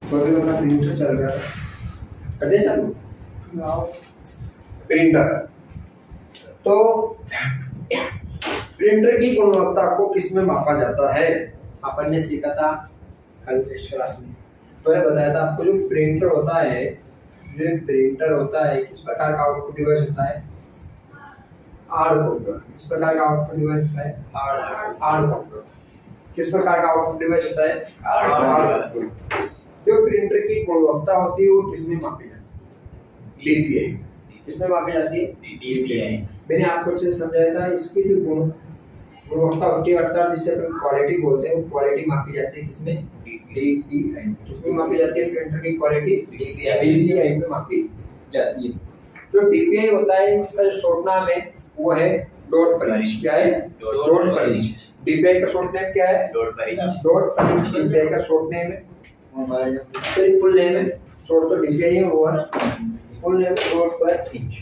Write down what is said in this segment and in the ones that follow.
तो अभी अपना प्रिंटर चल रहा है, कर दे चालू प्रिंटर। तो प्रिंटर की गुणवत्ता को किस में मापा जाता है? अपन ने सीखा था कल टेस्ट क्लास में, तो मैंने बताया था आपको जो प्रिंटर होता है, जो प्रिंटर होता है किस प्रकार का आउटपुट डिवाइस होता है? Hard copy. किस प्रकार का आउटपुट डिवाइस होता है? Hard copy. किस प्रकार का आउटपुट डिवाइस होता है? Hard copy. जो प्रिंटर की गुणवत्ता होती है वो किसमें मापी जाती है? डीपीआई। किसमें मापी जाती है? डीपीआई। मैंने आपको अच्छे से समझाया था, इसकी जो गुणवत्ता होती है अर्थात जिसे अपन क्वालिटी बोलते हैं, वो क्वालिटी मापी जाती है किसमें? डीपीआई। किसमें मापी जाती है प्रिंटर की क्वालिटी? डीपीआई में मापी जाती है। जो डीपीआई होता है इसका जो शॉर्ट नाम है वो है डॉट पर इंच। क्या है? डॉट पर इंच। डीपीआई का शॉर्ट नेम क्या है? डॉट पर इंच। डॉट पर इंच डीपीआई का शॉर्ट नेम है। फिर फुल नेम है, शॉर्ट तो डीपीआई है वो है, फुल नेम डॉट पर इंच।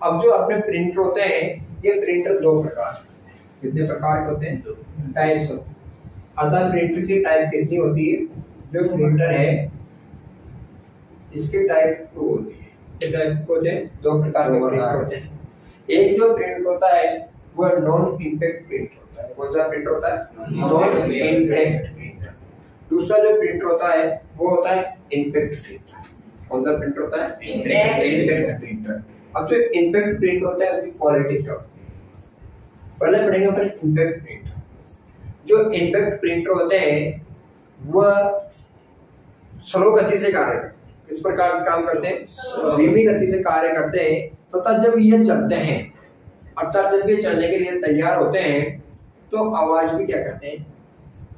अब जो अपने प्रिंटर होते हैं, ये प्रिंटर दो प्रकार, कितने प्रकार के होते हैं? Types of. अर्थात प्रिंटर की टाइप कितनी होती है? जो प्रिंटर है इसके टाइप 2 होती है। ये टाइप होते हैं, दो प्रकार के प्रिंटर होते हैं। एक जो प्रिंट होता है वो नॉन इंपैक्ट प्रिंट होता है। कौन सा प्रिंटर होता है? Non impact printer. दूसरा जो प्रिंटर होता है वो होता है इंपैक्ट प्रिंटर। कौन सा प्रिंटर होता है? Impact printer. अब जो इंपैक्ट प्रिंटर होता है उसकी क्वालिटी क्या होती है? पहले पढ़ेंगे अपन इंपैक्ट प्रिंटर। जो इंपैक्ट प्रिंटर होते हैं वह स्लो गति से कार्य करते हैं। किस प्रकार से काम करते हैं? धीमी गति से कार्य करते हैं। तथा जब ये चलते हैं, अर्थात जब ये चलने के लिए तैयार होते हैं तो आवाज भी क्या करते हैं?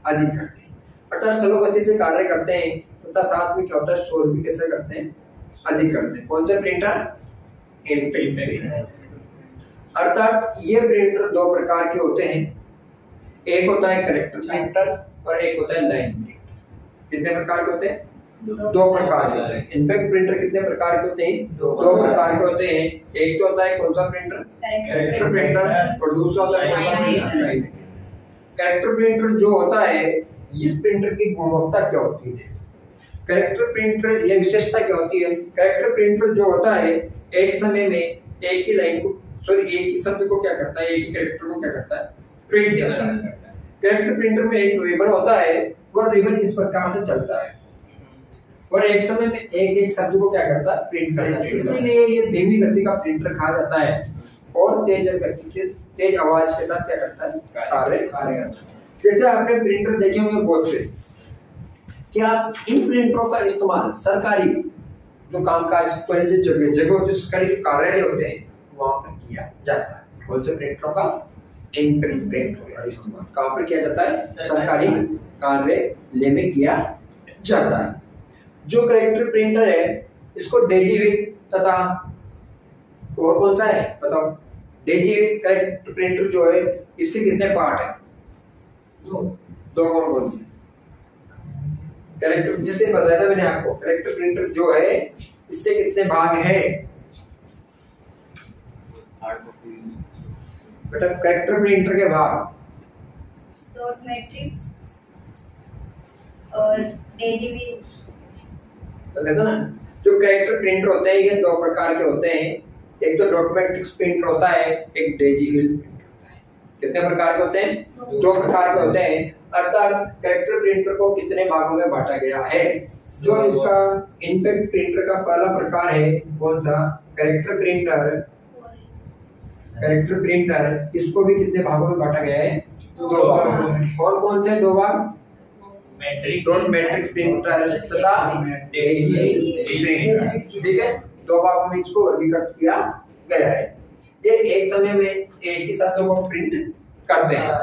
अधिक करते हैं। अर्थात स्लो गति से कार्य करते हैं तथा साथ में क्या होता है? शोर भी कैसे करते हैं? अधिक करते हैं। कौन सा प्रिंटर? Impact printer. अर्थात ये प्रिंटर दो प्रकार के होते हैं, एक होता है करेक्टर प्रिंटर और एक होता है लाइन प्रिंटर। कितने प्रकार के होते हैं? दो प्रकार के होते हैं। इंपैक्ट प्रिंटर कितने प्रकार के होते हैं? दो प्रकार के होते हैं। एक तो होता है कौन सा प्रिंटर? Character printer. और दूसरा होता है कौन सा प्रिंटर? लाइन। कैरेक्टर प्रिंटर जो होता है, इस प्रिंटर की गुणवत्ता क्या होती है? कैरेक्टर प्रिंटर ये विशेषता क्या होती है? कैरेक्टर प्रिंटर जो होता है एक समय में एक ही लाइन को, एक ही शब्द को क्या करता है? एक ही कैरेक्टर को क्या करता है? प्रिंट करता है। कैरेक्टर प्रिंटर में एक रिबन होता है, वह रिबन इस प्रकार से चलता है और एक समय में एक एक शब्द को क्या करता है? प्रिंट करता है। इसीलिए ये धीमी गति का प्रिंटर कहा जाता है और तेज गति के तेज आवाज के साथ क्या करता है? कार्य करता है। जैसे आपने प्रिंटर देखे होंगे बहुत से, क्या इन प्रिंटरों का इस्तेमाल सरकारी जो कामकाज जगह जो सरकारी जो कार्यालय होते हैं वहां पर किया जाता है। कौन से प्रिंटरों का? इंपैक्ट प्रिंटर का इस्तेमाल कहां पर किया जाता है? सरकारी कार्यालय में किया जाता है। जो कैरेक्टर प्रिंटर है इसको डेजीविल तथा और कौन सा है बताओ? डेजीविल कैरेक्टर प्रिंटर जो है इसके कितने पार्ट है? दो कौन से? कैरेक्टर जिसने बताया था मैंने आपको, कैरेक्टर प्रिंटर जो है इसके कितने भाग है? बेटा कैरेक्टर प्रिंटर के भाग डॉट मैट्रिक्स और डेजीविल। तो कहता ना, जो कैरेक्टर प्रिंटर होते हैं ये दो प्रकार के होते हैं, एक तो डॉट मैट्रिक्स प्रिंटर होता है, एक डेजीविल प्रिंटर होता है। कितने प्रकार के होते हैं? दो प्रकार के होते हैं। अर्थात कैरेक्टर प्रिंटर को कितने भागों में बांटा गया है? जो इसका इंपैक्ट प्रिंटर का पहला प्रकार है कौन सा? Character printer. कैरेक्टर प्रिंटर इसको भी कितने भागों में बांटा गया है? दो भाग। और कौन से दो भाग? डॉट मैट्रिक्स प्रिंटर तथा डेजीविल प्रिंटर। ठीक है, दो भागों में इसको वर्गीकृत किया गया है। ये एक समय में एक ही शब्द को प्रिंट करते हैं।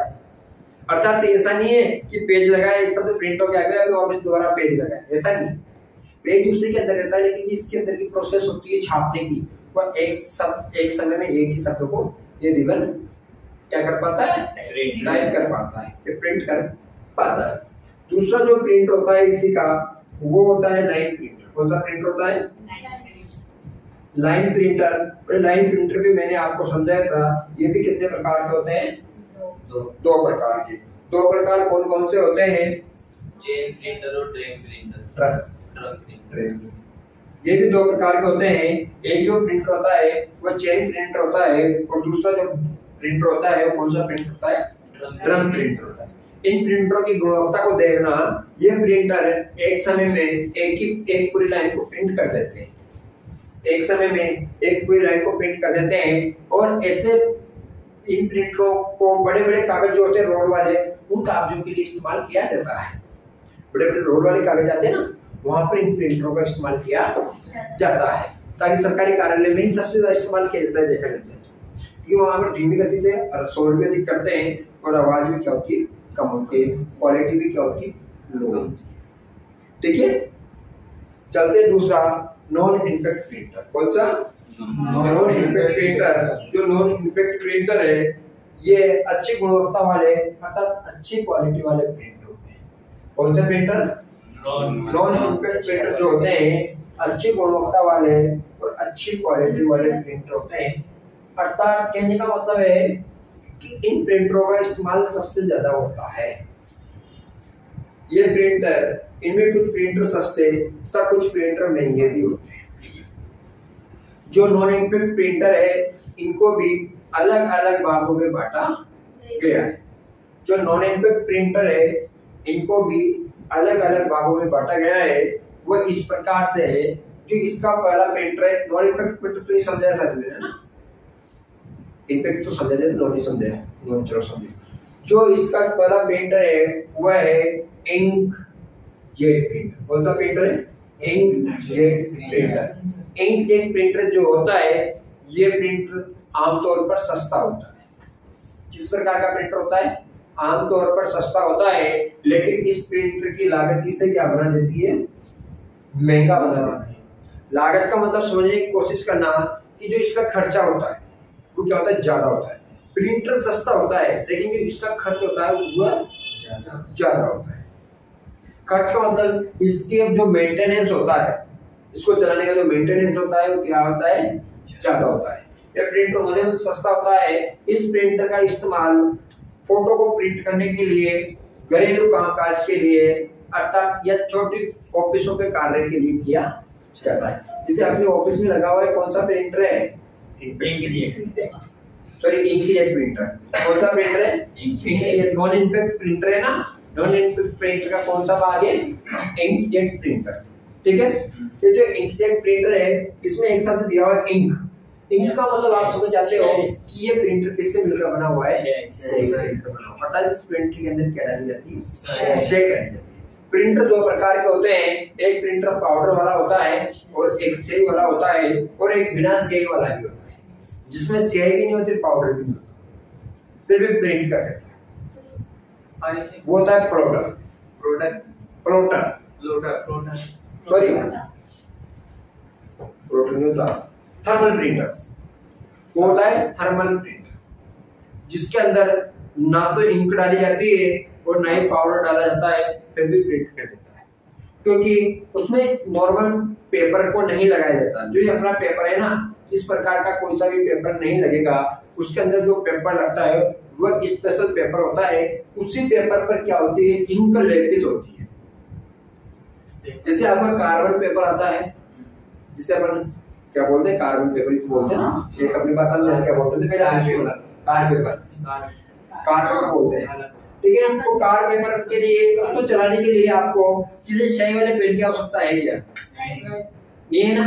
अर्थात ऐसा नहीं है कि पेज लगाया एक शब्द प्रिंट हो गया फिर वापस दोबारा पेज लगाया, ऐसा नहीं। एक दूसरे के अंदर रहता है, लेकिन इसके अंदर की प्रोसेस होती है छापने की, वह एक समय में एक ही शब्द को ये रिबन क्या कर पाता है? टाइप कर पाता है, प्रिंट कर पाता है। दूसरा जो प्रिंट होता है इसी का वो होता है लाइन प्रिंटर। कौन सा प्रिंट होता है? Line printer. लाइन प्रिंटर भी मैंने आपको समझाया था, ये भी कितने प्रकार के होते हैं? दो प्रकार के। दो प्रकार कौन कौन से होते हैं? चेन प्रिंटर और ड्रेन प्रिंटर। ये भी दो प्रकार के होते हैं। एक जो प्रिंटर होता है वो चेन प्रिंटर होता है, और दूसरा जो प्रिंटर होता है वो कौन सा प्रिंटर होता है? ड्रम प्रिंटर होता है। इन प्रिंटरों की गुणवत्ता को देखना, ये प्रिंटर एक समय में एक पूरी लाइन को प्रिंट कर देते हैं, एक समय में एक पूरी लाइन को प्रिंट कर देते हैं। और ऐसे इन प्रिंटरों को बड़े बड़े कागज जो होते हैं रोल वाले, उन कागजों के लिए इस्तेमाल किया जाता है। बड़े बड़े रोल वाले कागज आते हैं ना, वहां पर इन प्रिंटरों का इस्तेमाल किया जाता है, ताकि सरकारी कार्यालय में ही सबसे ज्यादा इस्तेमाल किया जाता है, देखा जाता है। क्योंकि वहां पर धीमी गति से और शोर भी अधिक करते हैं, और आवाज भी क्या होती है? कम होती है, क्वालिटी भी क्या होती है? लो। ठीक है, चलते दूसरा नॉन इम्पैक्ट प्रिंटर। कौन सा? Non impact printer. जो नॉन इम्पैक्ट प्रिंटर है, ये अच्छी गुणवत्ता वाले अर्थात अच्छी क्वालिटी वाले प्रिंटर होते हैं। कौन सा प्रिंटर? नॉन इम्पैक्ट प्रिंटर जो होते हैं अच्छी गुणवत्ता वाले और अच्छी क्वालिटी वाले प्रिंटर होते हैं। अर्थात कहने का मतलब है कि इन प्रिंटरों का इस्तेमाल सबसे ज्यादा होता है। ये प्रिंटर, इनमें कुछ प्रिंटर सस्ते तथा कुछ प्रिंटर महंगे भी होते हैं। जो नॉन इम्पैक्ट प्रिंटर है, इनको भी अलग अलग भागों में बांटा गया है। जो नॉन इम्पैक्ट प्रिंटर है, इनको भी अलग अलग भागों में बांटा गया है। वो इस प्रकार से है, जो इसका पहला प्रिंटर है, नॉन इम्पैक्ट प्रिंटर तो ये समझाया सकते हैं ना, इम्पैक्ट तो समझा जाए, नॉन समझे, नॉन चलो समझे। जो इसका पहला प्रिंटर है वह है इंक जेट प्रिंटर। कौन सा प्रिंटर है? Inkjet printer. Inkjet printer जो होता है, ये प्रिंटर आमतौर पर सस्ता होता है। किस प्रकार का प्रिंटर होता है? आमतौर पर सस्ता होता है, लेकिन इस प्रिंटर की लागत इसे क्या बना देती है? महंगा बना देती है। लागत का मतलब समझने की कोशिश करना कि जो इसका खर्चा होता है वो क्या होता है? ज्यादा होता है। प्रिंटर सस्ता होता है, लेकिन जो इसका खर्च होता है वह ज्यादा होता है। खर्च का मतलब इसके जो मेंटेनेंस होता है, इसको चलाने का जो मेंटेनेंस होता है वो क्या होता है? ज्यादा होता है। यह प्रिंटर होने में सस्ता होता है। इस प्रिंटर का इस्तेमाल फोटो को प्रिंट करने के लिए, घरेलू कामकाज के लिए, अर्थात या छोटी ऑफिसों के कार्य के लिए किया जाता है। जैसे अपने ऑफिस में लगा हुआ है, कौन सा प्रिंटर है? Sorry, inkjet printer. कौन सा प्रिंटर है? इंकजेट। नॉन इम्पैक्ट प्रिंटर है ना, नॉन इम्पैक्ट प्रिंटर का कौन सा भाग है? Inkjet printer. ठीक है, ये जो इंकजेट प्रिंटर है, इसमें एक शब्द दिया हुआ है इंक। इंक का मतलब आप समझ जाते हो कि ये प्रिंटर किससे मिलकर बना हुआ है? स्याही से मिलकर बना हुआ है। इस प्रिंटर के अंदर क्या डाली जाती है? स्याही डाली जाती है। प्रिंटर दो प्रकार के होते हैं, एक प्रिंटर पाउडर वाला होता है और एक स्याही वाला होता है, और एक बिना स्याही वाला भी होता है, जिसमें स्याही भी नहीं होती, पाउडर भी नहीं होता, फिर भी प्रिंट कर देता है। वो होता है प्लोटर सॉरी प्लोटर नहीं होता, थर्मल प्रिंटर। वो होता है थर्मल प्रिंटर, जिसके अंदर ना तो इंक डाली जाती है और ना ही पाउडर डाला जाता है, फिर भी प्रिंट कर देता है। क्योंकि उसमें नॉर्मल पेपर को नहीं लगाया जाता। जो ये अपना पेपर है ना, इस प्रकार का कोई सा भी पेपर नहीं लगेगा। उसके अंदर जो पेपर लगता है वह स्पेशल पेपर होता है। उसी पेपर पर क्या होती है? इंक लेपित होती है। जैसे आपका कार्बन पेपर आता है, जिसे अपन क्या बोलते हैं? कार्बन पेपर ही बोलते हैं ना, एक अपनी भाषा में क्या बोलते थे पहले? कार पेपर बोलते हैं। ठीक है, आपको कार पेपर के लिए, उसको चलाने के लिए आपको किसी स्याही वाले पेन की आवश्यकता है क्या? नहीं है ना।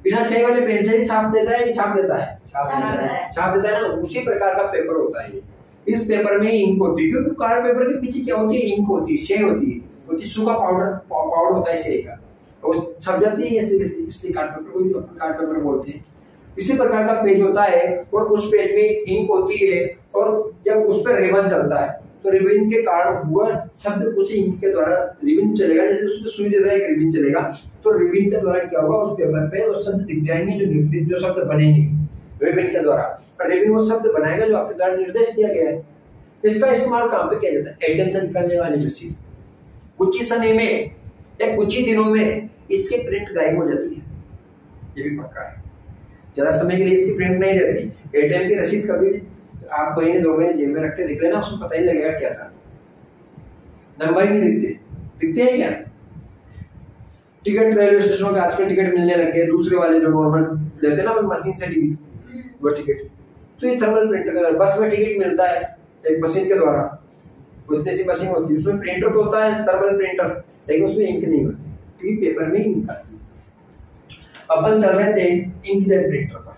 बिना स्याही वाले पेन से ही छाप देता है, छाप देता है, छाप देता है ना। उसी प्रकार का पेपर होता है। इस पेपर में इंक होती है, क्योंकि कार पेपर के पीछे क्या होती है? इंक होती है, स्याही होती है, सूखा पाउडर होता है स्याही का, और छप जाती है इसलिए कार्ड पेपर को कार्ड पेपर बोलते हैं। इसी प्रकार का पेज होता है, और उस पेज में इंक होती है, और जब उस पर रिबन चलता है तो रिबन के कारण हुआ शब्द उस इंक के द्वारा रिबन चलेगा। जैसे उसमें सुई जैसा एक रिबन चलेगा, तो रिबन के द्वारा क्या होगा? उस पेपर पे वो शब्द दिख जाएंगे, जो शब्द बनेंगे रिबन के द्वारा। और रिबन वो शब्द बनाएगा जो आपके द्वारा निर्देश दिया गया है। इसका इस्तेमाल कहाँ पे किया जाता है? एटीएम से निकलने वाली मशीन, कुछ ही समय में या कुछ ही दिनों में इसकी प्रिंट गायब हो जाती है। ये भी पक्का है, ज्यादा समय के लिए इसकी प्रिंट नहीं रहती। एटीएम की रसीद कभी आप महीने 2 महीने जेब में रख के देख लेना, उसको पता ही लगेगा क्या था, नंबर ही नहीं दिखते हैं क्या? टिकट रेलवे स्टेशन पे आजकल टिकट मिलने लगे, दूसरे वाले जो नॉर्मल लेते हैं ना मशीन से टिकट, वो टिकट। तो ये थर्मल प्रिंटर का बस में टिकट मिलता है एक मशीन के द्वारा, इतनी सी मशीन होती है, उसमें प्रिंटर तो होता है थर्मल प्रिंटर, लेकिन उसमें इंक नहीं होती क्योंकि पेपर में इंक आती है। अपन चल रहे थे इंकजेट प्रिंटर पर।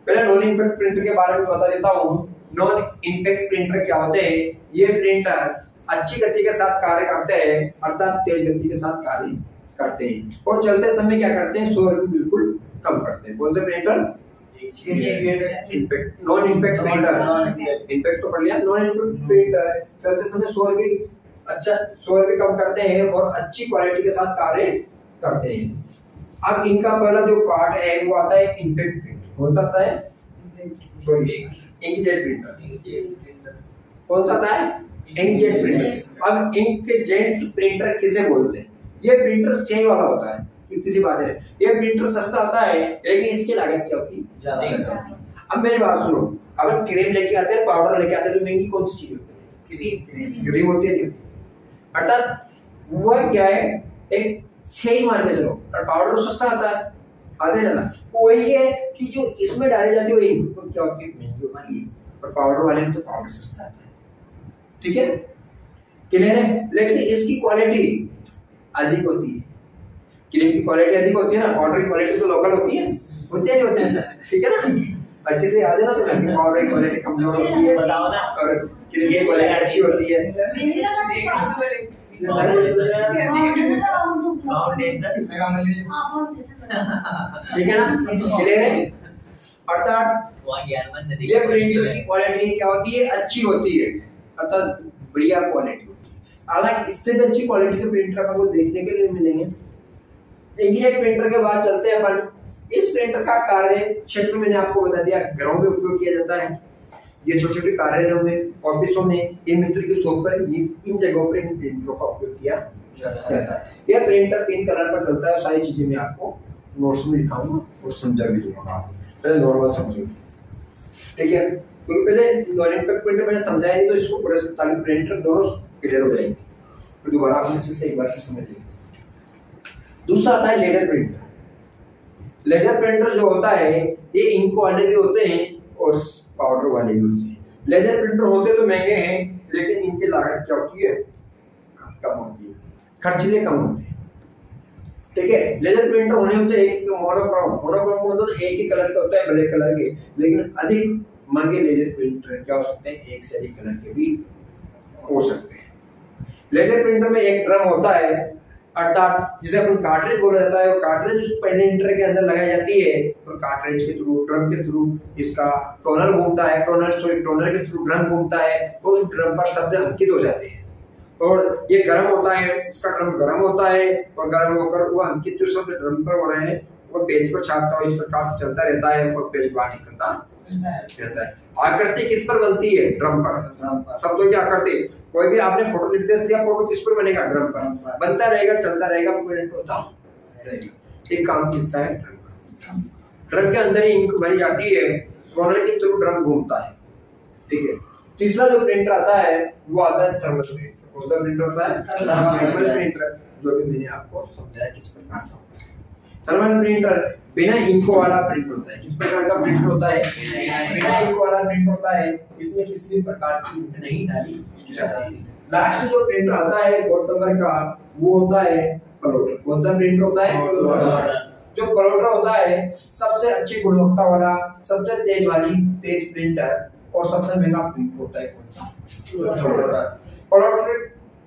पहले नॉन इंपैक्ट प्रिंटर के बारे में बता देता हूँ। नॉन इंपैक्ट प्रिंटर क्या होते हैं? ये प्रिंटर अच्छी गति के साथ कार्य करते हैं, अर्थात तेज गति के साथ कार्य करते हैं, और चलते समय क्या करते हैं? शोर भी बिल्कुल कम करते हैं। कौन से printer? Impact, non impact printer. Impact तो पढ़ लिया। नॉन इंपैक्ट प्रिंटर चलते समय शोर भी कम करते हैं और अच्छी क्वालिटी के साथ कार्य करते हैं। अब इनका पहला जो पार्ट है वो आता है इंपैक्ट प्रिंटर। कौन सा आता है? Inkjet printer. कौन सा आता है? Inkjet printer. अब इंकजेट प्रिंटर किसे बोलते हैं? ये प्रिंटर स्याही वाला होता है, इतनी सी बात है। ये प्रिंटर सस्ता होता है लेकिन इसकी लागत क्या होती है? ज्यादा। अब मेरी बात सुनो, अगर क्रीम लेके आते हैं, पाउडर लेके आते हैं, तो महंगी कौन सी चीज होती है? क्रीम होती है। अर्थात वह क्या है, एक स्याही मान के चलो, और पाउडर तो सस्ता आता है, आते ना। वही है कि जो इसमें डाली जाती है वही तो क्या होती है? महंगी होती है। और पाउडर वाले में तो पाउडर सस्ता आता है, ठीक है, क्लियर है। लेकिन इसकी क्वालिटी अधिक होती है। क्रीम की क्वालिटी अधिक होती है ना, पाउडर की क्वालिटी तो लोकल होती है, होती है नहीं होती है, ठीक है ना। अच्छे से याद है ना, तो पाउडर की क्वालिटी कमजोर होती है, बताओ ना, और क्रीम की क्वालिटी अच्छी होती है, ठीक है ना, क्लियर है। अर्थात ये प्रिंटर की क्वालिटी क्या होती है? अच्छी होती है, अर्थात बढ़िया क्वालिटी होती है। हालांकि इससे भी अच्छी क्वालिटी के प्रिंटर आपको देखने के लिए मिलेंगे। इंकजेट प्रिंटर के बाद चलते हैं अपन। इस प्रिंटर का कार्य क्षेत्र मैंने आपको बता दिया, घरों में उपयोग किया जाता है। ये छोटे छोटे कार्यालयों में, ऑफिसों में, इन मित्र की शॉप पर, इन जगहों पर इन प्रिंटरों का उपयोग किया जाता है। यह प्रिंटर 3 कलर पर चलता है। सारी चीजें मैं आपको नोट्स में लिखाऊंगा और समझा भी दूंगा, पहले नॉर्मल समझो, ठीक है। क्योंकि पहले नॉन इंपैक्ट प्रिंटर मैंने समझाया नहीं, तो इसको पूरे ताकि प्रिंटर दोनों क्लियर हो जाएंगे, तो दोबारा आप अच्छे से एक बार समझिए। दूसरा आता है लेजर प्रिंटर। लेजर प्रिंटर जो होता है ये इंक वाले भी होते हैं और पाउडर वाले भी होते हैं। लेजर प्रिंटर होते तो महंगे हैं, लेकिन इनकी लागत क्या होती है? कम होती है, खर्चीले कम होते हैं, ठीक है। लेजर प्रिंटर होने होते हैं एक मोनोक्रोम मतलब एक ही कलर का होता है, ब्लैक कलर के, लेकिन अधिक महंगे लेजर प्रिंटर क्या हो सकते हैं? एक से अधिक कलर के भी हो सकते हैं। लेजर प्रिंटर में एक ड्रम होता है, अर्थात जिसे अपन कार्ट्रिज बोला जाता है। कार्ट्रिज उस प्रिंटर के अंदर लगाई जाती है और कार्ट्रिज के थ्रू, ड्रम के थ्रू इसका टोनर घूमता है, टोनर के थ्रू ड्रम घूमता है और उस ड्रम पर शब्द अंकित हो जाते हैं। और ये गर्म होता है, इसका ड्रम गर्म होता है और गर्म होकर वो अंकित जो शब्द ड्रम पर हो रहे हैं वो पेज पर छापता है, इस प्रकार से चलता रहता है और पेज बाहर निकलता रहता है। आकृति किस पर बनती है? ड्रम पर। शब्दों की आकृति, कोई भी आपने फोटो निर्देश दिया, फोटो किस पर बनेगा? ड्रम पर बनता रहेगा, चलता रहेगा, प्रिंट होता रहेगा। एक काम किसका है? ड्रम के अंदर ही इंक भरी जाती है, टोनर के थ्रू ड्रम घूमता है, ठीक है। तीसरा जो प्रिंटर आता है वो आता है थर्मल प्रिंटर। कौन सा प्रिंटर होता है? थर्मल प्रिंटर, जो भी मैंने आपको समझाया किस प्रकार का होता है। थर्मल प्रिंटर बिना इंक वाला प्रिंट होता है। किस प्रकार का प्रिंट होता है? बिना इंक वाला प्रिंट होता है, इसमें किसी भी प्रकार की इंक नहीं डाली जाती है। लास्ट जो प्रिंटर आता है 4 नंबर का, वो होता है प्लोटर। कौन सा प्रिंटर होता है? प्लोटर। जो प्लोटर होता है सबसे अच्छी गुणवत्ता वाला, सबसे तेज प्रिंटर और सबसे महंगा प्रिंटर होता है। कौन सा? प्लोटर। प्लोटर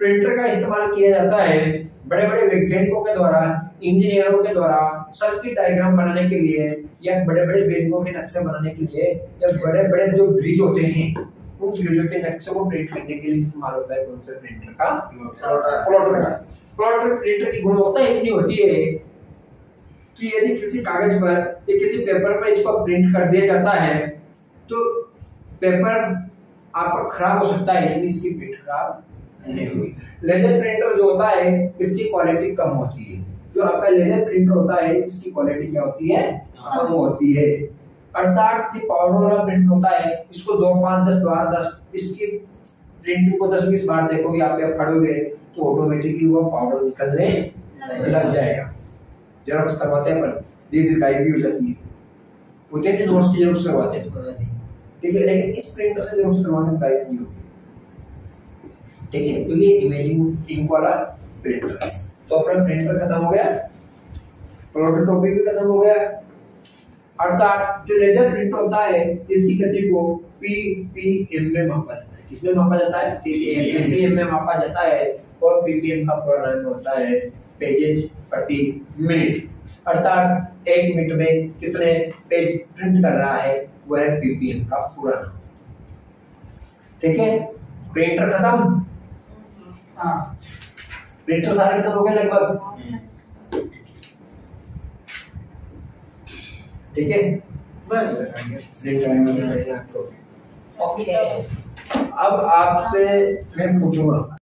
प्रिंटर का इस्तेमाल किया जाता है बड़े बड़े वैज्ञानिकों के द्वारा, इंजीनियरों के द्वारा सर्किट डायग्राम बनाने के लिए, या बड़े बड़े बिल्डिंगों के नक्शे बनाने के लिए, या बड़े बड़े जो ब्रिज होते हैं उन ब्रिजों के नक्शे को प्रिंट करने के लिए इस्तेमाल होता है। कौन सा प्रिंटर का? प्लोटर का। प्लोटर प्रिंटर की गुणवत्ता इतनी होती है कि यदि किसी कागज पर या किसी पेपर पर इसको प्रिंट कर दिया जाता है तो पेपर आपका खराब हो सकता है, लेकिन इसकी प्रिंट खराब नहीं हुई। लेजर प्रिंटर जो होता है इसकी क्वालिटी कम होती है। जो आपका लेजर प्रिंटर होता है इसकी क्वालिटी क्या होती है? कम होती है। अर्थात कि पाउडर वाला प्रिंट होता है, इसको 2, 5, 10 बार 10 इसकी प्रिंटिंग को 10-20 बार देखोगे, आप पढ़ोगे तो ऑटोमेटिकली वो पाउडर निकलने लग जाएगा। जेरोक्स करवाते हैं पर धीरे धीरे गायब भी हो जाती है, होते हैं नोट्स की जेरोक्स करवाते हैं, ठीक है, लेकिन इस प्रिंटर से जेरोक्स करवाने में गायब नहीं होगी, ठीक है, क्योंकि इमेजिंग इंक वाला प्रिंटर है। तो अपना प्रिंटर खत्म हो गया, प्रोटोटाइपिंग भी खत्म हो गया। अर्थात जो लेजर प्रिंट होता है इसकी गति को पीपीएम में मापा जाता है। किसमें मापा जाता है? पीपीएम में मापा जाता है, और पीपीएम का परिणाम होता है पेजेज प्रति मिनट। अर्थात 1 मिनट में कितने पेज प्रिंट कर रहा है वह पीपीएम का पूरा नाम। ठीक है, प्रिंटर खत्म। हाँ, प्रिंटर सारे खत्म हो गए लगभग। ठीक है, प्रिंटर ओके। अब आपसे मैं पूछूंगा